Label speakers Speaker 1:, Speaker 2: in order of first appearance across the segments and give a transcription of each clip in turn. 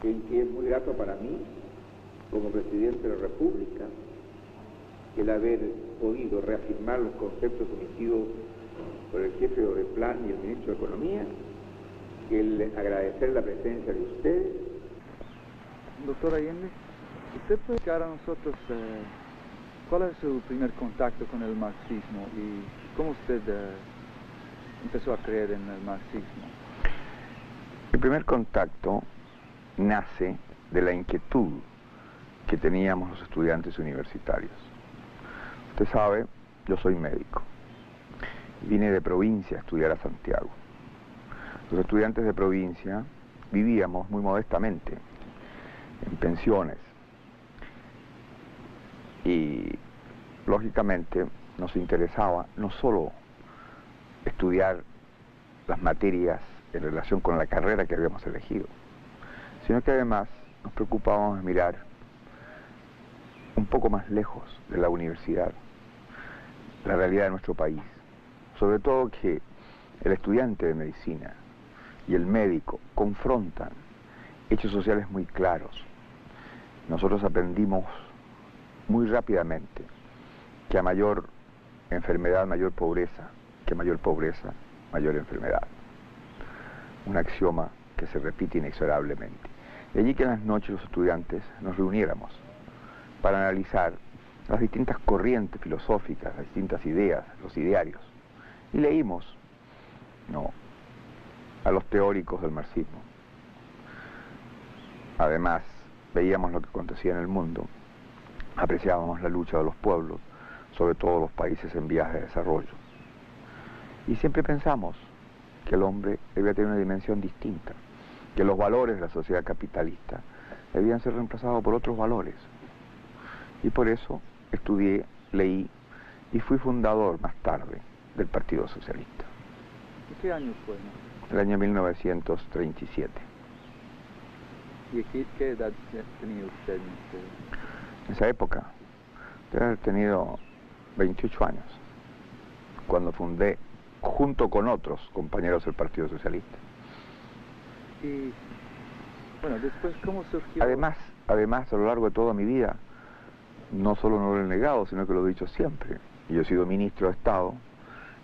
Speaker 1: en que es muy grato para mí, como presidente de la República, el haber podido reafirmar los conceptos emitidos por el jefe de Odeplan y el ministro de Economía, el agradecer la presencia de ustedes.
Speaker 2: Doctor Allende, ¿usted puede explicar a nosotros cuál es su primer contacto con el marxismo y cómo usted empezó a creer en el marxismo?
Speaker 3: El primer contacto nace de la inquietud que teníamos los estudiantes universitarios. Usted sabe, yo soy médico. Vine de provincia a estudiar a Santiago. Los estudiantes de provincia vivíamos muy modestamente, en pensiones. Y, lógicamente, nos interesaba no solo estudiar las materias en relación con la carrera que habíamos elegido, sino que además nos preocupábamos de mirar un poco más lejos de la universidad, la realidad de nuestro país. Sobre todo que el estudiante de medicina y el médico confrontan hechos sociales muy claros. Nosotros aprendimos muy rápidamente que a mayor enfermedad, mayor pobreza, que mayor pobreza, mayor enfermedad. Un axioma que se repite inexorablemente. De allí que en las noches los estudiantes nos reuniéramos para analizar las distintas corrientes filosóficas, las distintas ideas, los idearios. Y leímos, a los teóricos del marxismo. Además, veíamos lo que acontecía en el mundo, apreciábamos la lucha de los pueblos, sobre todo los países en vías de desarrollo. Y siempre pensamos que el hombre debía tener una dimensión distinta, que los valores de la sociedad capitalista debían ser reemplazados por otros valores. Y por eso estudié, leí y fui fundador más tarde del Partido Socialista.
Speaker 2: ¿Y qué año fue?
Speaker 3: El año 1937.
Speaker 2: ¿Y qué edad tenía usted
Speaker 3: en esa época? Debe haber tenido 28 años, cuando fundé, junto con otros compañeros del Partido Socialista.
Speaker 2: Y, bueno, después, ¿cómo surgió?
Speaker 3: Además, a lo largo de toda mi vida, no solo no lo he negado, sino que lo he dicho siempre. Yo he sido ministro de Estado,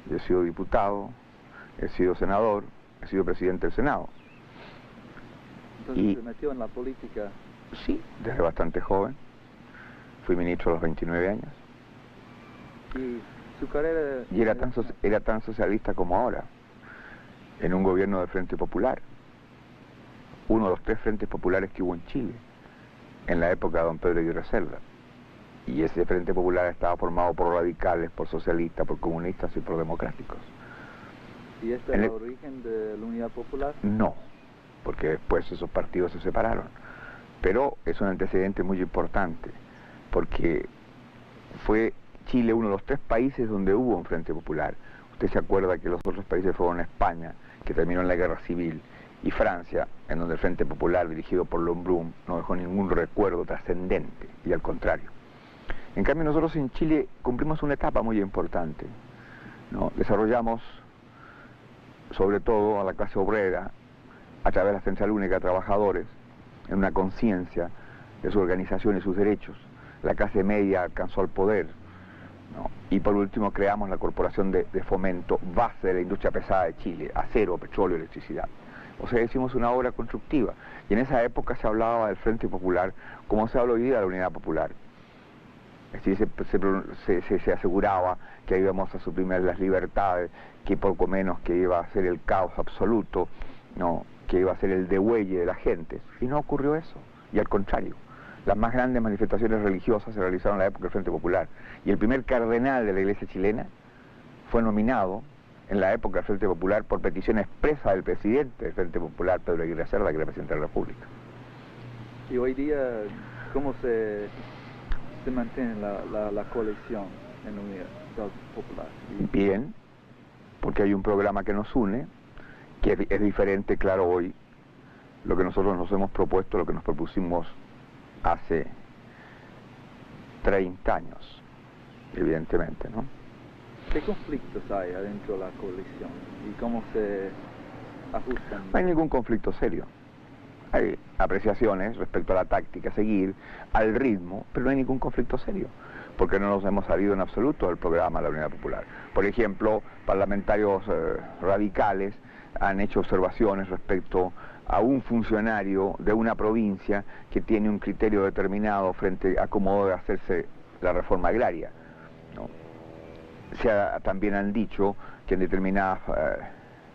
Speaker 3: yo he sido diputado, he sido senador, he sido presidente del Senado.
Speaker 2: Entonces, ¿se metió en la política?
Speaker 3: Sí, desde bastante joven. Fui ministro a los 29 años.
Speaker 2: ¿Y su carrera?
Speaker 3: Y era tan socialista como ahora, en un gobierno de Frente Popular. Uno de los 3 frentes populares que hubo en Chile, en la época de don Pedro Aguirre Cerda. Y ese Frente Popular estaba formado por radicales, por socialistas, por comunistas y por democráticos.
Speaker 2: ¿Y este es el origen de la Unidad Popular?
Speaker 3: No, porque después esos partidos se separaron. Pero es un antecedente muy importante, porque fue Chile uno de los 3 países donde hubo un Frente Popular. Usted se acuerda que los otros países fueron España, que terminó en la Guerra Civil, y Francia, en donde el Frente Popular, dirigido por Lombrun, no dejó ningún recuerdo trascendente, y al contrario. En cambio, nosotros en Chile cumplimos una etapa muy importante, Desarrollamos, sobre todo a la clase obrera, a través de la Central Única de Trabajadores, en una conciencia de su organización y sus derechos. La clase media alcanzó el poder, y por último creamos la Corporación de Fomento, base de la industria pesada de Chile, acero, petróleo, electricidad. O sea, hicimos una obra constructiva, y en esa época se hablaba del Frente Popular como se habla hoy día de la Unidad Popular. Es decir, se aseguraba que íbamos a suprimir las libertades, que poco menos que iba a ser el caos absoluto, que iba a ser el degüelle de la gente. Y no ocurrió eso, y al contrario. Las más grandes manifestaciones religiosas se realizaron en la época del Frente Popular. Y el primer cardenal de la Iglesia chilena fue nominado en la época del Frente Popular por petición expresa del presidente del Frente Popular, Pedro Aguirre Cerda, que era presidente de la República.
Speaker 2: Y hoy día, ¿cómo se mantiene la coalición en la Unidad Popular?
Speaker 3: Bien, porque hay un programa que nos une, que es diferente, claro, hoy, lo que nosotros nos hemos propuesto, lo que nos propusimos hace 30 años, evidentemente, ¿no?
Speaker 2: ¿Qué conflictos hay adentro de la coalición y cómo se ajustan?
Speaker 3: No hay ningún conflicto serio. Hay apreciaciones respecto a la táctica a seguir, al ritmo, pero no hay ningún conflicto serio, porque no nos hemos salido en absoluto del programa de la Unidad Popular. Por ejemplo, parlamentarios radicales han hecho observaciones respecto a un funcionario de una provincia que tiene un criterio determinado frente a cómo debe hacerse la reforma agraria, ¿no? También han dicho que en determinados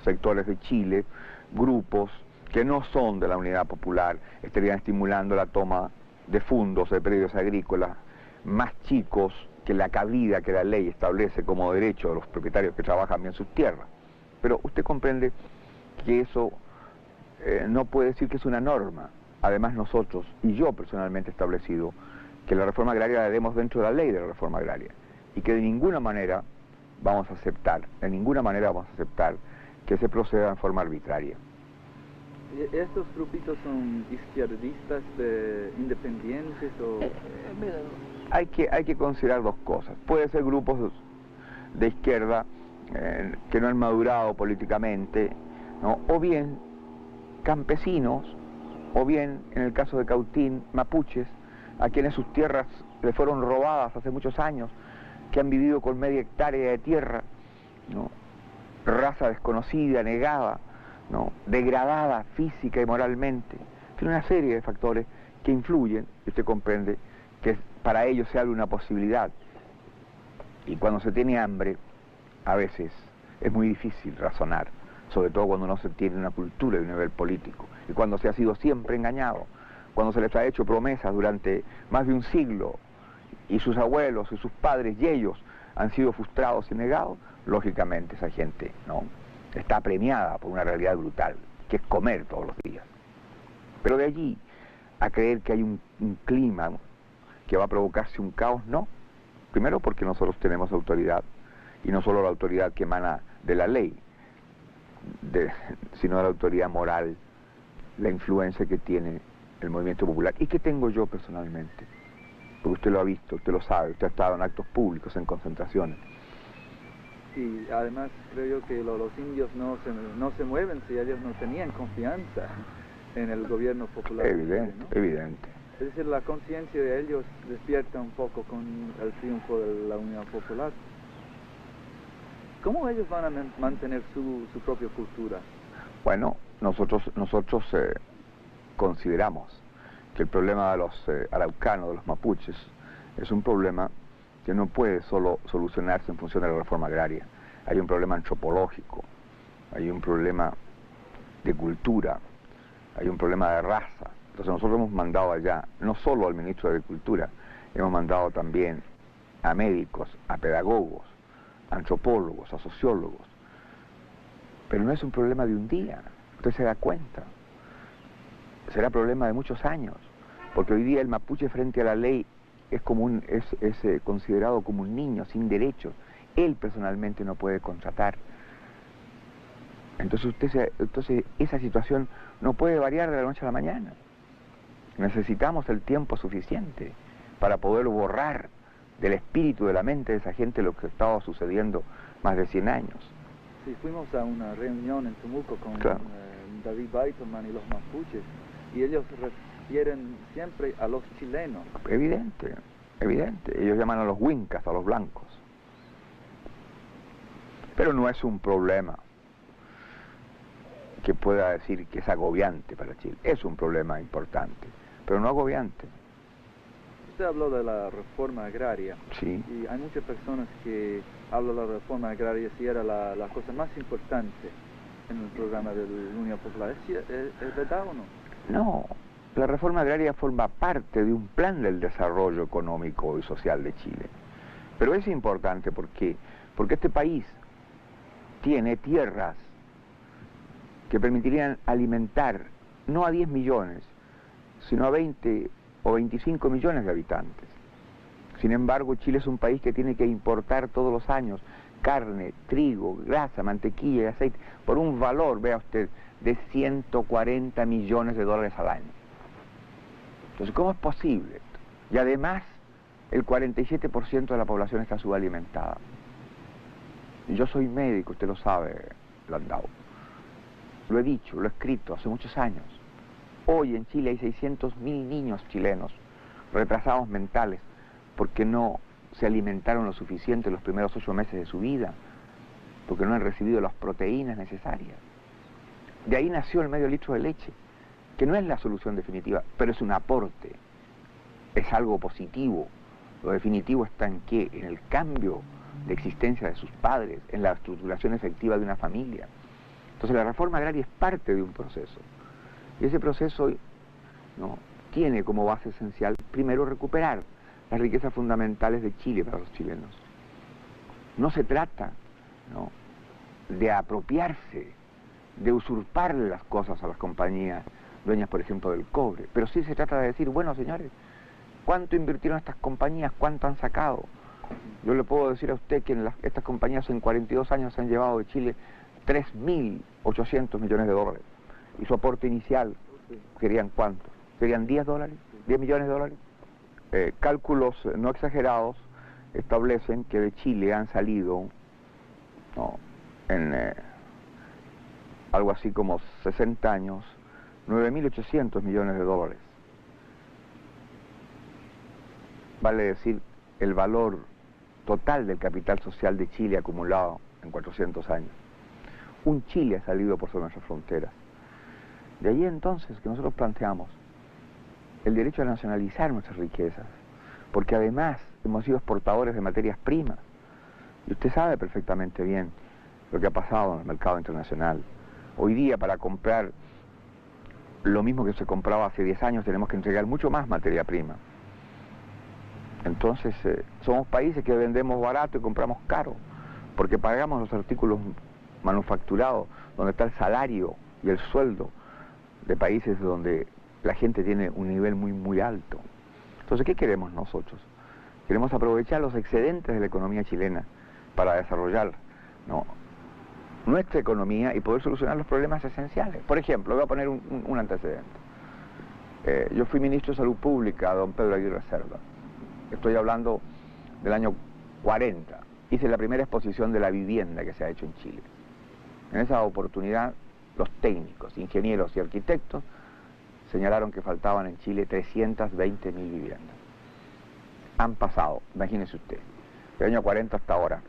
Speaker 3: sectores de Chile, grupos que no son de la Unidad Popular estarían estimulando la toma de fondos de predios agrícolas más chicos que la cabida que la ley establece como derecho de los propietarios que trabajan bien sus tierras. Pero usted comprende que eso no puede decir que es una norma. Además nosotros, y yo personalmente he establecido, que la reforma agraria la demos dentro de la ley de la reforma agraria, y que de ninguna manera vamos a aceptar, que se proceda en forma arbitraria.
Speaker 2: ¿Estos grupitos son izquierdistas, independientes o...?
Speaker 3: Hay que considerar dos cosas. Puede ser grupos de izquierda que no han madurado políticamente, ¿no? O bien campesinos, o bien, en el caso de Cautín, mapuches, a quienes sus tierras le fueron robadas hace muchos años, que han vivido con media hectárea de tierra, ¿no? Raza desconocida, negada, ¿no? Degradada física y moralmente. Tiene una serie de factores que influyen, y usted comprende que para ellos se abre una posibilidad. Y cuando se tiene hambre, a veces es muy difícil razonar, sobre todo cuando no se tiene una cultura de un nivel político, y cuando se ha sido siempre engañado, cuando se les ha hecho promesas durante más de un siglo, y sus abuelos y sus padres y ellos han sido frustrados y negados. Lógicamente esa gente, ¿no?, está premiada por una realidad brutal, que es comer todos los días. Pero de allí a creer que hay un clima que va a provocarse un caos, no. Primero porque nosotros tenemos autoridad, y no solo la autoridad que emana de la ley, sino de la autoridad moral, la influencia que tiene el movimiento popular, y que tengo yo personalmente. Porque usted lo ha visto, usted lo sabe, usted ha estado en actos públicos, en concentraciones.
Speaker 2: Y además creo yo que los indios no se mueven si ellos no tenían confianza en el gobierno popular.
Speaker 3: Evidente,
Speaker 2: ¿no?
Speaker 3: Evidente.
Speaker 2: Es decir, la conciencia de ellos despierta un poco con el triunfo de la Unión Popular. ¿Cómo ellos van a mantener su propia cultura?
Speaker 3: Bueno, nosotros consideramos que el problema de los araucanos, de los mapuches, es un problema que no puede solo solucionarse en función de la reforma agraria. Hay un problema antropológico, hay un problema de cultura, hay un problema de raza. Entonces nosotros hemos mandado allá, no solo al ministro de Agricultura, hemos mandado también a médicos, a pedagogos, a antropólogos, a sociólogos. Pero no es un problema de un día, usted se da cuenta. Será problema de muchos años, porque hoy día el mapuche frente a la ley es considerado como un niño sin derechos. Él personalmente no puede contratar. Entonces esa situación no puede variar de la noche a la mañana. Necesitamos el tiempo suficiente para poder borrar del espíritu, de la mente de esa gente lo que estaba sucediendo más de 100 años.
Speaker 2: Sí, fuimos a una reunión en Temuco con
Speaker 3: Claro.
Speaker 2: David Beitelman y los mapuches, y ellos refieren siempre a los chilenos.
Speaker 3: Evidente. Ellos llaman a los huincas, a los blancos. Pero no es un problema que pueda decir que es agobiante para Chile. Es un problema importante, pero no agobiante.
Speaker 2: Usted habló de la reforma agraria.
Speaker 3: Sí.
Speaker 2: Y hay muchas personas que hablan de la reforma agraria si era la cosa más importante en el programa de la Unión Popular. ¿Es verdad o no?
Speaker 3: No, la reforma agraria forma parte de un plan del desarrollo económico y social de Chile. Pero es importante porque este país tiene tierras que permitirían alimentar no a 10 millones, sino a 20 o 25 millones de habitantes. Sin embargo, Chile es un país que tiene que importar todos los años carne, trigo, grasa, mantequilla y aceite por un valor, vea usted, de 140 millones de dólares al año. Entonces, ¿cómo es posible? Y además, el 47% de la población está subalimentada. Yo soy médico, usted lo sabe, Landau. Lo he dicho, lo he escrito hace muchos años. Hoy en Chile hay 600.000 niños chilenos retrasados mentales porque no se alimentaron lo suficiente los primeros 8 meses de su vida, porque no han recibido las proteínas necesarias. De ahí nació el medio litro de leche, que no es la solución definitiva, pero es un aporte, es algo positivo. Lo definitivo está en qué, en el cambio de existencia de sus padres, en la estructuración efectiva de una familia. Entonces la reforma agraria es parte de un proceso, y ese proceso, ¿no?, tiene como base esencial, primero, recuperar las riquezas fundamentales de Chile para los chilenos. No se trata, ¿no?, de apropiarse, de usurparle las cosas a las compañías dueñas, por ejemplo, del cobre, pero sí se trata de decir, bueno, señores, ¿cuánto invirtieron estas compañías? ¿Cuánto han sacado? Yo le puedo decir a usted que estas compañías en 42 años se han llevado de Chile 3.800 millones de dólares. Y su aporte inicial, ¿serían cuántos? ¿Serían 10 dólares? ¿10 millones de dólares? Cálculos no exagerados establecen que de Chile han salido, ¿no?, en algo así como 60 años, 9.800 millones de dólares. Vale decir, el valor total del capital social de Chile acumulado en 400 años. Un Chile ha salido por sobre nuestras fronteras. De ahí entonces que nosotros planteamos el derecho a nacionalizar nuestras riquezas, porque además hemos sido exportadores de materias primas. Y usted sabe perfectamente bien lo que ha pasado en el mercado internacional. Hoy día, para comprar lo mismo que se compraba hace 10 años, tenemos que entregar mucho más materia prima. Entonces, somos países que vendemos barato y compramos caro, porque pagamos los artículos manufacturados, donde está el salario y el sueldo de países donde la gente tiene un nivel muy alto. Entonces, ¿qué queremos nosotros? Queremos aprovechar los excedentes de la economía chilena para desarrollar, ¿no?, nuestra economía y poder solucionar los problemas esenciales. Por ejemplo, voy a poner un antecedente. Yo fui ministro de Salud Pública, don Pedro Aguirre Cerda. Estoy hablando del año 40. Hice la primera exposición de la vivienda que se ha hecho en Chile. En esa oportunidad, los técnicos, ingenieros y arquitectos señalaron que faltaban en Chile 320.000 viviendas. Han pasado, imagínese usted, del año 40 hasta ahora,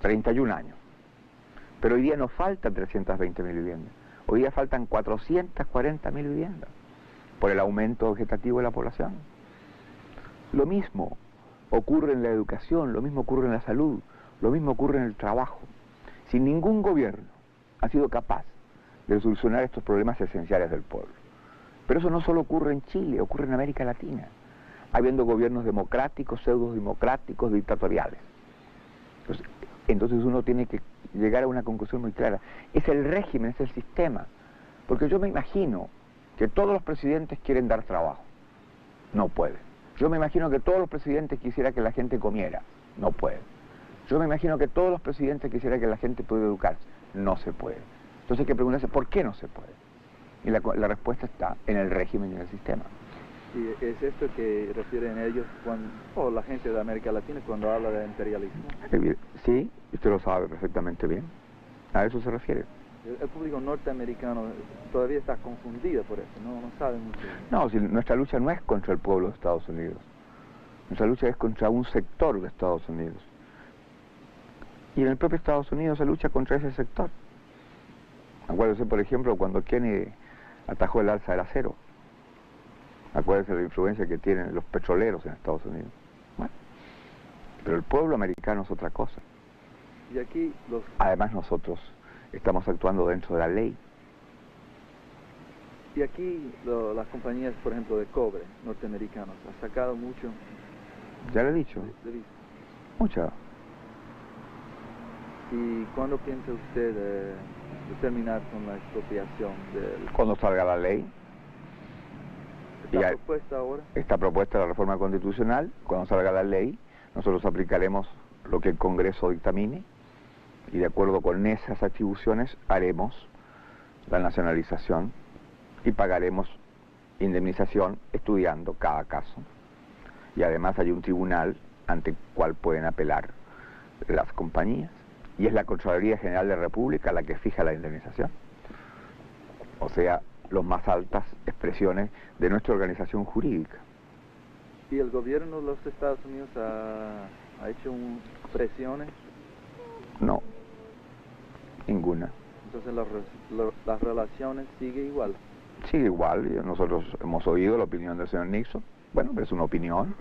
Speaker 3: 31 años. Pero hoy día no faltan 320.000 viviendas. Hoy día faltan 440.000 viviendas por el aumento vegetativo de la población. Lo mismo ocurre en la educación, lo mismo ocurre en la salud, lo mismo ocurre en el trabajo. Si ningún gobierno ha sido capaz de solucionar estos problemas esenciales del pueblo. Pero eso no solo ocurre en Chile, ocurre en América Latina, habiendo gobiernos democráticos, pseudo-democráticos, dictatoriales. Entonces uno tiene que llegar a una conclusión muy clara. Es el régimen, es el sistema. Porque yo me imagino que todos los presidentes quieren dar trabajo. No pueden. Yo me imagino que todos los presidentes quisieran que la gente comiera. No pueden. Yo me imagino que todos los presidentes quisieran que la gente pudiera educarse. No se puede. Entonces hay que preguntarse, ¿por qué no se puede? Y la respuesta está en el régimen y en el sistema.
Speaker 2: ¿Y es esto que refieren ellos, o la gente de América Latina, cuando habla de imperialismo?
Speaker 3: Sí, usted lo sabe perfectamente bien. A eso se refiere.
Speaker 2: El público norteamericano todavía está confundido por eso, no sabe mucho.
Speaker 3: No, si nuestra lucha no es contra el pueblo de Estados Unidos. Nuestra lucha es contra un sector de Estados Unidos. Y en el propio Estados Unidos se lucha contra ese sector. Acuérdese, por ejemplo, cuando Kennedy atajó el alza del acero. Acuérdese de la influencia que tienen los petroleros en Estados Unidos. Bueno, pero el pueblo americano es otra cosa.
Speaker 2: Y aquí
Speaker 3: Además nosotros estamos actuando dentro de la ley.
Speaker 2: Y aquí las compañías, por ejemplo, de cobre norteamericanos, han sacado mucho.
Speaker 3: Ya le he dicho. Mucha.
Speaker 2: ¿Y cuándo piensa usted de terminar con la expropiación del...?
Speaker 3: Cuando salga la ley.
Speaker 2: ¿Está propuesta ahora?
Speaker 3: Está propuesta la reforma constitucional. Cuando salga la ley, nosotros aplicaremos lo que el Congreso dictamine y de acuerdo con esas atribuciones haremos la nacionalización y pagaremos indemnización estudiando cada caso. Y además hay un tribunal ante el cual pueden apelar las compañías. Y es la Contraloría General de la República la que fija la indemnización. O sea, las más altas expresiones de nuestra organización jurídica.
Speaker 2: ¿Y el gobierno de los Estados Unidos ha hecho presiones?
Speaker 3: No, ninguna.
Speaker 2: Entonces las relaciones siguen igual.
Speaker 3: Sigue igual, y nosotros hemos oído la opinión del señor Nixon. Bueno, es una opinión.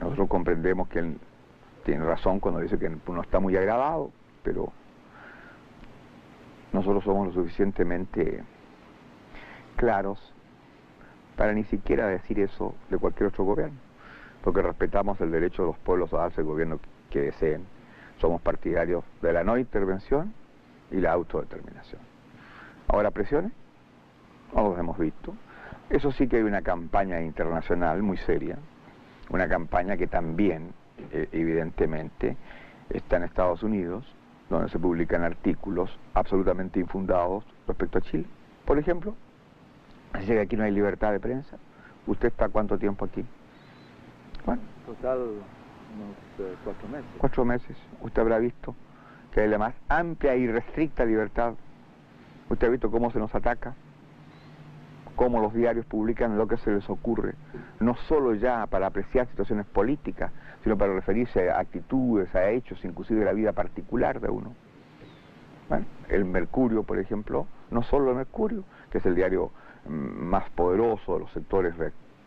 Speaker 3: Nosotros comprendemos que él tiene razón cuando dice que no está muy agradado, pero nosotros somos lo suficientemente claros para ni siquiera decir eso de cualquier otro gobierno, porque respetamos el derecho de los pueblos a darse el gobierno que deseen. Somos partidarios de la no intervención y la autodeterminación. Ahora, presiones, no los hemos visto. Eso sí que hay una campaña internacional muy seria, una campaña que también, evidentemente, está en Estados Unidos, donde se publican artículos absolutamente infundados respecto a Chile. Por ejemplo, dice que aquí no hay libertad de prensa. ¿Usted está cuánto tiempo aquí? Bueno,
Speaker 2: total, unos 4 meses.
Speaker 3: 4 meses. Usted habrá visto que hay la más amplia y restricta libertad. Usted ha visto cómo se nos ataca, cómo los diarios publican lo que se les ocurre, no solo ya para apreciar situaciones políticas, sino para referirse a actitudes, a hechos, inclusive de la vida particular de uno. Bueno, el Mercurio, por ejemplo, no solo el Mercurio, que es el diario más poderoso de los sectores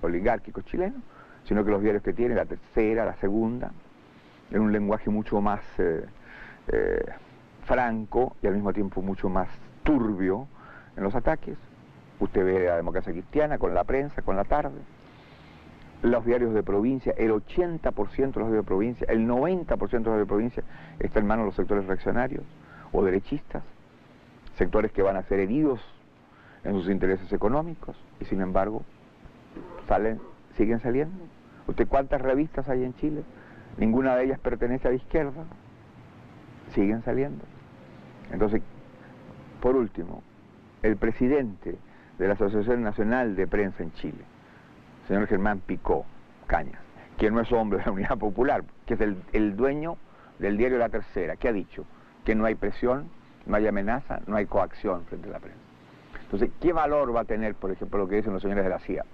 Speaker 3: oligárquicos chilenos, sino que los diarios que tiene, La Tercera, La Segunda, en un lenguaje mucho más franco y al mismo tiempo mucho más turbio en los ataques. Usted ve a Democracia Cristiana con La Prensa, con La Tarde. Los diarios de provincia, el 80% de los diarios de provincia, el 90% de los diarios de provincia está en manos de los sectores reaccionarios o derechistas, sectores que van a ser heridos en sus intereses económicos y sin embargo siguen saliendo. ¿Usted cuántas revistas hay en Chile? Ninguna de ellas pertenece a la izquierda. Siguen saliendo. Entonces, por último, el presidente de la Asociación Nacional de Prensa en Chile, señor Germán Picó Cañas, que no es hombre de la Unidad Popular, que es el dueño del diario La Tercera, que ha dicho que no hay presión, no hay amenaza, no hay coacción frente a la prensa. Entonces, ¿qué valor va a tener, por ejemplo, lo que dicen los señores de la CIA?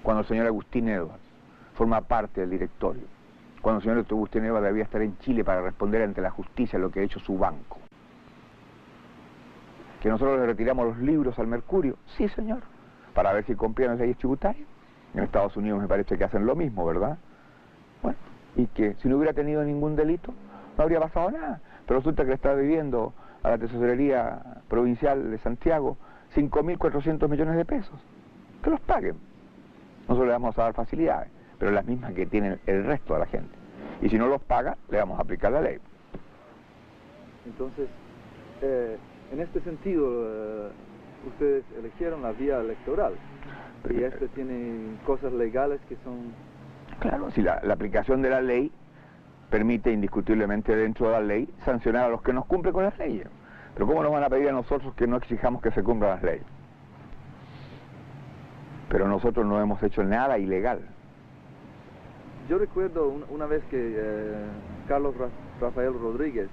Speaker 3: Cuando el señor Agustín Edwards forma parte del directorio, cuando el señor Agustín Edwards debía estar en Chile para responder ante la justicia lo que ha hecho su banco. ¿Que nosotros le retiramos los libros al Mercurio? Sí, señor, para ver si cumplían las leyes tributarias. En Estados Unidos me parece que hacen lo mismo, ¿verdad? Bueno, y que si no hubiera tenido ningún delito, no habría pasado nada. Pero resulta que le está debiendo a la Tesorería Provincial de Santiago 5.400 millones de pesos. Que los paguen. Nosotros le vamos a dar facilidades, pero las mismas que tienen el resto de la gente. Y si no los paga, le vamos a aplicar la ley.
Speaker 2: Entonces, en este sentido, ustedes eligieron la vía electoral. Y este tiene cosas legales que son...
Speaker 3: Claro, si la aplicación de la ley permite indiscutiblemente dentro de la ley sancionar a los que no cumplen con las leyes. Pero ¿cómo nos van a pedir a nosotros que no exijamos que se cumplan las leyes? Pero nosotros no hemos hecho nada ilegal.
Speaker 2: Yo recuerdo una vez que Carlos Rafael Rodríguez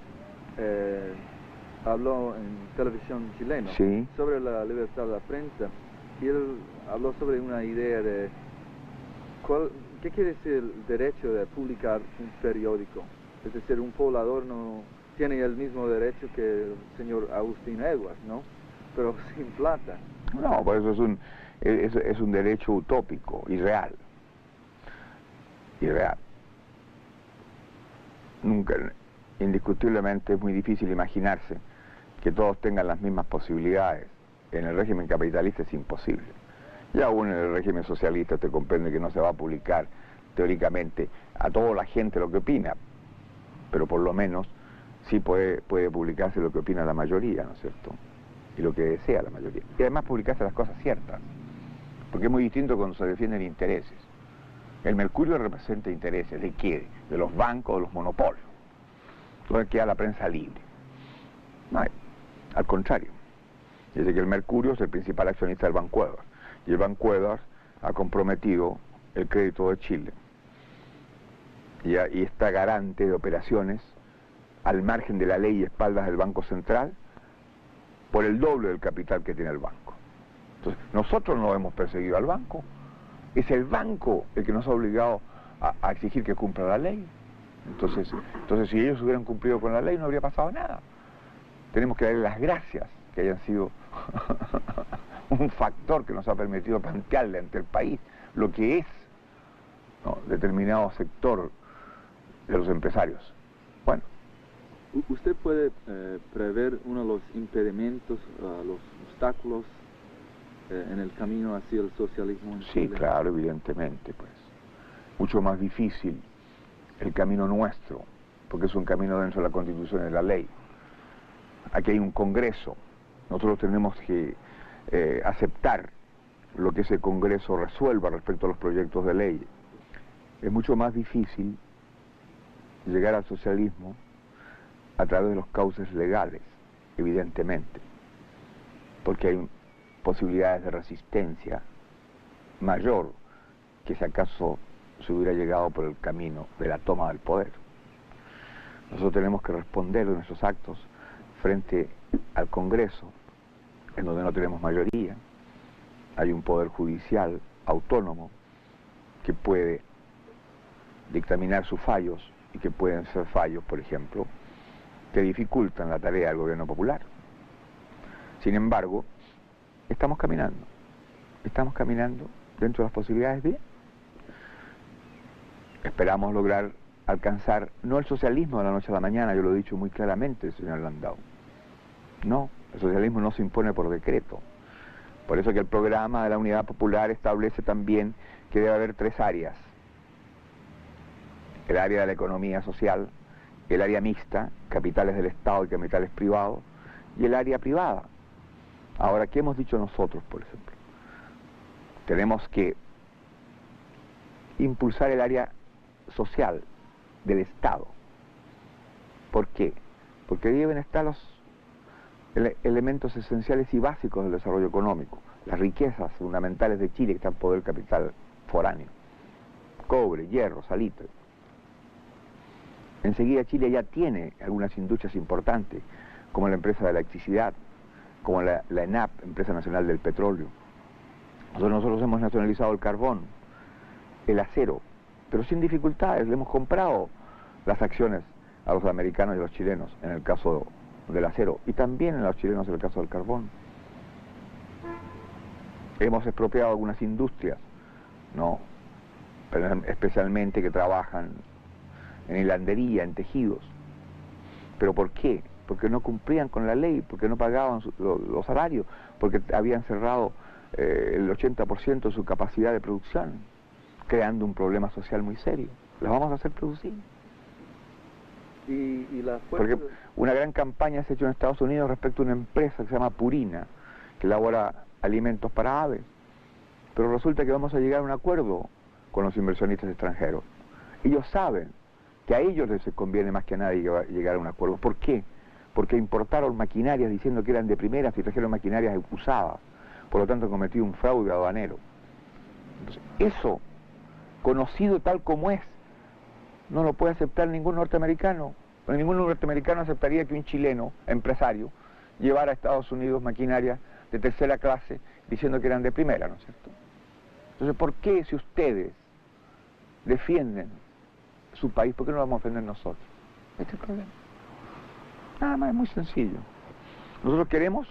Speaker 2: habló en televisión chilena, sí, sobre la libertad de la prensa, y él habló sobre una idea de ¿qué quiere decir el derecho de publicar un periódico? Es decir, un poblador no tiene el mismo derecho que el señor Agustín Edwards, ¿no? Pero sin plata.
Speaker 3: No, por eso es un derecho utópico, irreal. Irreal. Nunca, indiscutiblemente es muy difícil imaginarse que todos tengan las mismas posibilidades. En el régimen capitalista es imposible. Y aún en el régimen socialista usted comprende que no se va a publicar teóricamente a toda la gente lo que opina, pero por lo menos sí puede publicarse lo que opina la mayoría, ¿no es cierto? Y lo que desea la mayoría. Y además publicarse las cosas ciertas, porque es muy distinto cuando se defienden intereses. El Mercurio representa intereses, ¿de qué? De los bancos, de los monopolios. Entonces queda la prensa libre. No, al contrario. Dice que el Mercurio es el principal accionista del Banco Edwards. Y el Banco Edwards ha comprometido el crédito de Chile. Y está garante de operaciones al margen de la ley y espaldas del Banco Central por el doble del capital que tiene el banco. Entonces, nosotros no hemos perseguido al banco. Es el banco el que nos ha obligado a exigir que cumpla la ley. Entonces, si ellos hubieran cumplido con la ley, no habría pasado nada. Tenemos que darle las gracias que hayan sido un factor que nos ha permitido plantearle ante el país lo que es, ¿no?, determinado sector de los empresarios. Bueno.
Speaker 2: ¿Usted puede prever uno de los impedimentos, los obstáculos en el camino hacia el socialismo en
Speaker 3: Sí,
Speaker 2: Chile?
Speaker 3: claro, evidentemente, pues. Mucho más difícil el camino nuestro, porque es un camino dentro de la Constitución y de la ley. Aquí hay un Congreso, nosotros tenemos que aceptar lo que ese Congreso resuelva respecto a los proyectos de ley. Es mucho más difícil llegar al socialismo a través de los cauces legales, evidentemente, porque hay posibilidades de resistencia mayor que si acaso se hubiera llegado por el camino de la toma del poder. Nosotros tenemos que responder de nuestros actos frente al Congreso, en donde no tenemos mayoría. Hay un poder judicial autónomo que puede dictaminar sus fallos y que pueden ser fallos, por ejemplo, que dificultan la tarea del gobierno popular. Sin embargo, estamos caminando dentro de las posibilidades bien. Esperamos lograr alcanzar, no el socialismo de la noche a la mañana, yo lo he dicho muy claramente, señor Landau. No, el socialismo no se impone por decreto. Por eso que el programa de la Unidad Popular establece también que debe haber 3 áreas. El área de la economía social, el área mixta, capitales del Estado y capitales privados, y el área privada. Ahora, ¿qué hemos dicho nosotros, por ejemplo? Tenemos que impulsar el área social del Estado. ¿Por qué? Porque ahí deben estar los elementos esenciales y básicos del desarrollo económico, las riquezas fundamentales de Chile que están en poder capital foráneo: cobre, hierro, salitre. Enseguida Chile ya tiene algunas industrias importantes, como la empresa de electricidad, como la ENAP, Empresa Nacional del Petróleo. Nosotros hemos nacionalizado el carbón, el acero, pero sin dificultades. Le hemos comprado las acciones a los americanos y a los chilenos en el caso del acero, y también a los chilenos en el caso del carbón. Hemos expropiado algunas industrias, ¿no?, pero especialmente que trabajan en hilandería, en tejidos. ¿Pero por qué? Porque no cumplían con la ley, porque no pagaban los salarios, porque habían cerrado el 80% de su capacidad de producción, creando un problema social muy serio. Las vamos a hacer producir.
Speaker 2: Y la
Speaker 3: Porque una gran campaña se ha hecho en Estados Unidos respecto a una empresa que se llama Purina, que elabora alimentos para aves. Pero resulta que vamos a llegar a un acuerdo con los inversionistas extranjeros. Ellos saben que a ellos les conviene más que a nadie llegar a un acuerdo. ¿Por qué? Porque importaron maquinarias diciendo que eran de primeras y trajeron maquinarias usadas. Por lo tanto, han cometido un fraude aduanero. Entonces, eso, conocido tal como es, no lo puede aceptar ningún norteamericano. Ningún norteamericano aceptaría que un chileno, empresario, llevara a Estados Unidos maquinarias de tercera clase diciendo que eran de primera, ¿no es cierto? Entonces, ¿por qué, si ustedes defienden su país, por qué no lo vamos a defender nosotros? Este es el problema. Nada más, es muy sencillo. Nosotros queremos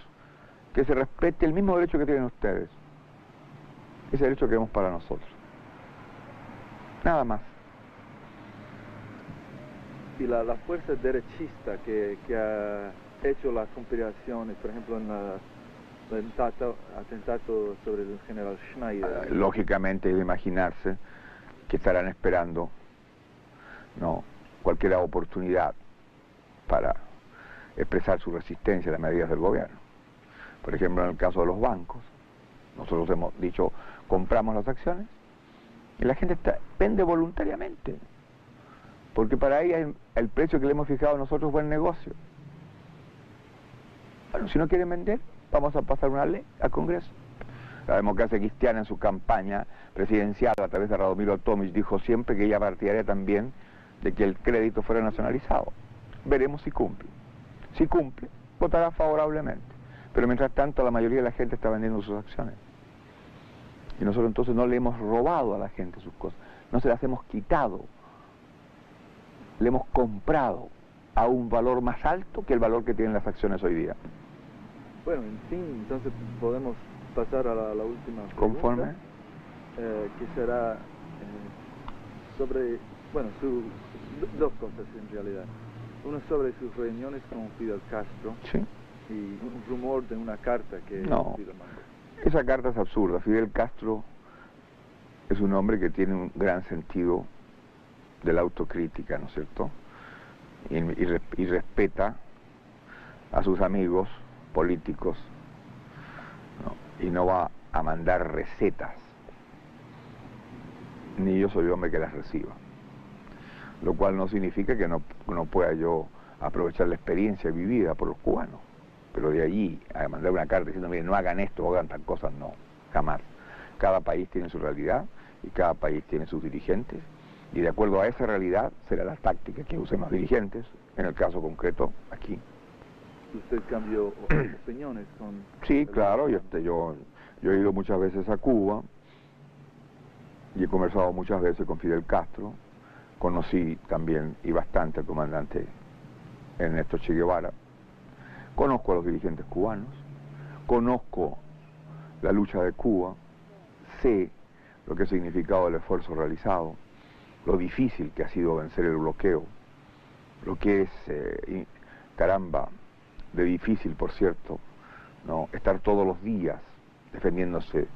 Speaker 3: que se respete el mismo derecho que tienen ustedes. Ese derecho que queremos para nosotros. Nada más.
Speaker 2: Y la fuerza derechista que ha hecho las conspiraciones, por ejemplo, en el atentado sobre el general Schneider.
Speaker 3: Lógicamente, es de imaginarse que estarán esperando, ¿no?, cualquier oportunidad para expresar su resistencia a las medidas del gobierno. Por ejemplo, en el caso de los bancos, nosotros hemos dicho, compramos las acciones y la gente vende voluntariamente, porque para ella el precio que le hemos fijado nosotros es buen negocio. Bueno, si no quieren vender, vamos a pasar una ley al Congreso. La democracia cristiana en su campaña presidencial a través de Radomiro Tomic dijo siempre que ella partidaria también de que el crédito fuera nacionalizado. Veremos si cumple. Si cumple, votará favorablemente. Pero mientras tanto la mayoría de la gente está vendiendo sus acciones. Y nosotros entonces no le hemos robado a la gente sus cosas, no se las hemos quitado, le hemos comprado a un valor más alto que el valor que tienen las acciones hoy día.
Speaker 2: Bueno, en fin, entonces podemos pasar a la última pregunta.
Speaker 3: ¿Conforme?
Speaker 2: Que será sobre, bueno, dos cosas en realidad. Una sobre sus reuniones con Fidel Castro.
Speaker 3: Sí.
Speaker 2: Y un rumor de una carta que
Speaker 3: No,
Speaker 2: Fidel mandó.
Speaker 3: esa carta es absurda. Fidel Castro es un hombre que tiene un gran sentido de la autocrítica, ¿no es cierto? Y respeta a sus amigos políticos, ¿no? Y no va a mandar recetas, ni yo soy hombre que las reciba, lo cual no significa que no pueda yo aprovechar la experiencia vivida por los cubanos, pero de allí a mandar una carta diciendo, miren, no hagan esto o hagan tal cosa, no, jamás. Cada país tiene su realidad y cada país tiene sus dirigentes, y de acuerdo a esa realidad será la táctica que usen los dirigentes, en el caso concreto aquí.
Speaker 2: ¿Usted cambió opiniones con...?
Speaker 3: Sí, claro, yo he ido muchas veces a Cuba y he conversado muchas veces con Fidel Castro, conocí también y bastante al comandante Ernesto Che Guevara, conozco a los dirigentes cubanos, conozco la lucha de Cuba, sé lo que ha significado el esfuerzo realizado, lo difícil que ha sido vencer el bloqueo, lo que es, caramba, de difícil, por cierto, ¿no? Estar todos los días defendiéndose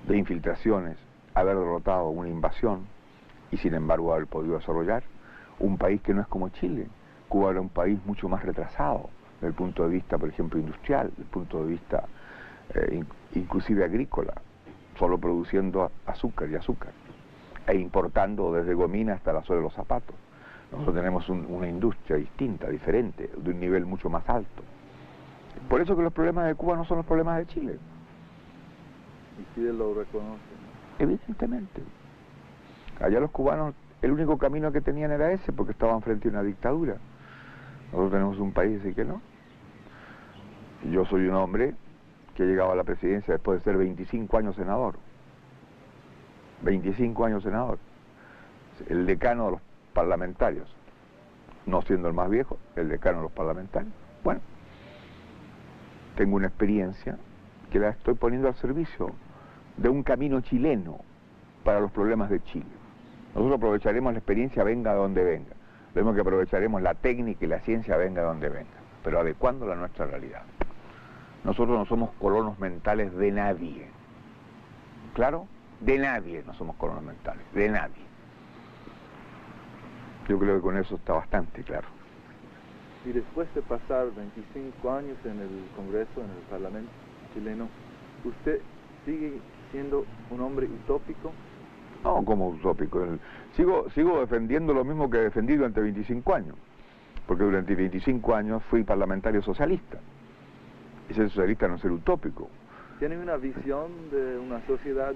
Speaker 3: de infiltraciones, haber derrotado una invasión y sin embargo haber podido desarrollar un país que no es como Chile. Cuba era un país mucho más retrasado desde el punto de vista, por ejemplo, industrial, desde el punto de vista inclusive agrícola, solo produciendo azúcar y azúcar, e importando desde gomina hasta la suela de los zapatos. Nosotros tenemos una industria distinta, diferente, de un nivel mucho más alto. Por eso que los problemas de Cuba no son los problemas de Chile.
Speaker 2: Y Fidel lo reconoce.
Speaker 3: Evidentemente. Allá los cubanos, el único camino que tenían era ese, porque estaban frente a una dictadura. Nosotros tenemos un país así que no. Yo soy un hombre que he llegado a la presidencia después de ser 25 años senador. 25 años senador. El decano de los parlamentarios. No siendo el más viejo, el decano de los parlamentarios. Bueno, tengo una experiencia que la estoy poniendo al servicio de un camino chileno para los problemas de Chile. Nosotros aprovecharemos la experiencia venga de donde venga. Lo mismo que aprovecharemos la técnica y la ciencia venga de donde venga, pero adecuándola a nuestra realidad. Nosotros no somos colonos mentales de nadie. ¿Claro? De nadie no somos colonos mentales, de nadie. Yo creo que con eso está bastante claro.
Speaker 2: Y después de pasar 25 años en el Congreso, en el Parlamento chileno, ¿usted sigue siendo un hombre utópico?
Speaker 3: No, como utópico. Sigo defendiendo lo mismo que he defendido durante 25 años, porque durante 25 años fui parlamentario socialista. Y ser socialista no es ser utópico.
Speaker 2: ¿Tiene una visión de una sociedad,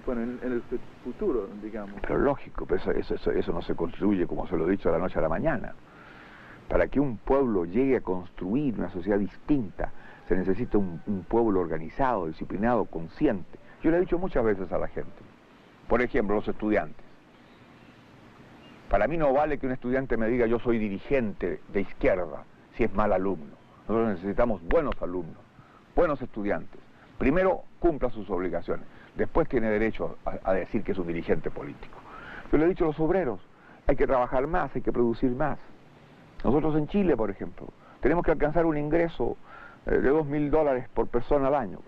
Speaker 2: bueno, en el futuro, digamos?
Speaker 3: Pero lógico, pero eso no se construye, como se lo he dicho, de la noche a la mañana. Para que un pueblo llegue a construir una sociedad distinta, se necesita un pueblo organizado, disciplinado, consciente. Yo le he dicho muchas veces a la gente. Por ejemplo, los estudiantes. Para mí no vale que un estudiante me diga yo soy dirigente de izquierda si es mal alumno. Nosotros necesitamos buenos alumnos, buenos estudiantes. Primero cumpla sus obligaciones, después tiene derecho a decir que es un dirigente político. Yo le he dicho a los obreros, hay que trabajar más, hay que producir más. Nosotros en Chile, por ejemplo, tenemos que alcanzar un ingreso de $2.000 por persona al año.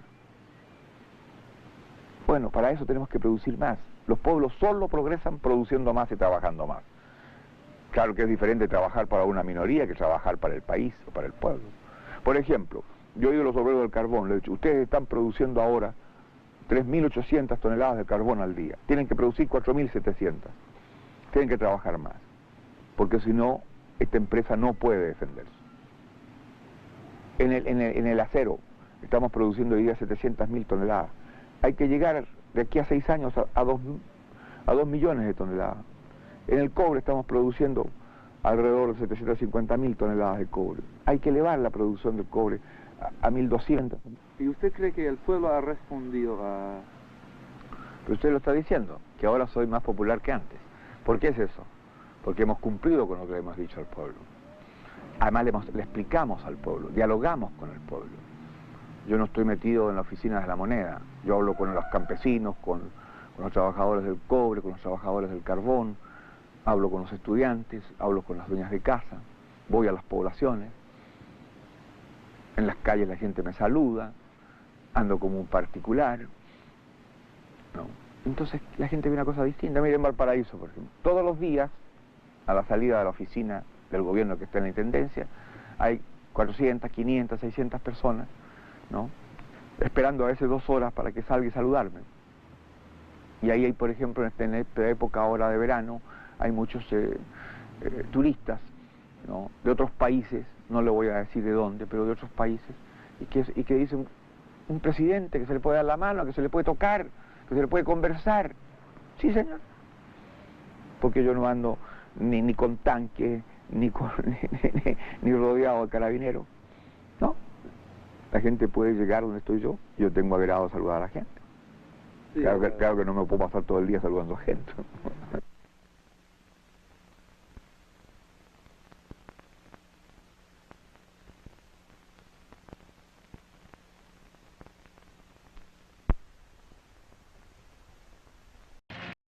Speaker 3: Bueno, para eso tenemos que producir más. Los pueblos solo progresan produciendo más y trabajando más. Claro que es diferente trabajar para una minoría que trabajar para el país o para el pueblo. Por ejemplo, yo he oído a los obreros del carbón, le he dicho, ustedes están produciendo ahora 3.800 toneladas de carbón al día. Tienen que producir 4.700. Tienen que trabajar más. Porque si no, esta empresa no puede defenderse. En el acero estamos produciendo hoy día 700.000 toneladas. Hay que llegar de aquí a 6 años a 2 millones de toneladas. En el cobre estamos produciendo alrededor de 750.000 toneladas de cobre. Hay que elevar la producción del cobre a 1200.
Speaker 2: ¿Y usted cree que el pueblo ha respondido a...?
Speaker 3: Pero usted lo está diciendo, que ahora soy más popular que antes. ¿Por qué es eso? Porque hemos cumplido con lo que le hemos dicho al pueblo. Además le explicamos al pueblo, dialogamos con el pueblo. Yo no estoy metido en la oficina de la moneda, yo hablo con los campesinos, con los trabajadores del cobre, con los trabajadores del carbón, hablo con los estudiantes, hablo con las dueñas de casa, voy a las poblaciones, en las calles la gente me saluda, ando como un particular, ¿no? Entonces la gente ve una cosa distinta. Miren Valparaíso, por ejemplo, todos los días, a la salida de la oficina del gobierno que está en la intendencia, hay 400, 500, 600 personas, ¿no?, esperando a veces 2 horas para que salga y saludarme. Y ahí hay, por ejemplo, en esta época ahora de verano, hay muchos turistas, ¿no?, de otros países, no le voy a decir de dónde, pero de otros países, y que dicen, un presidente que se le puede dar la mano, que se le puede tocar, que se le puede conversar. Sí, señor. Porque yo no ando ni con tanque, ni rodeado de carabineros. No. La gente puede llegar donde estoy yo tengo agrado a saludar a la gente. Sí, claro que no me puedo pasar todo el día saludando a gente.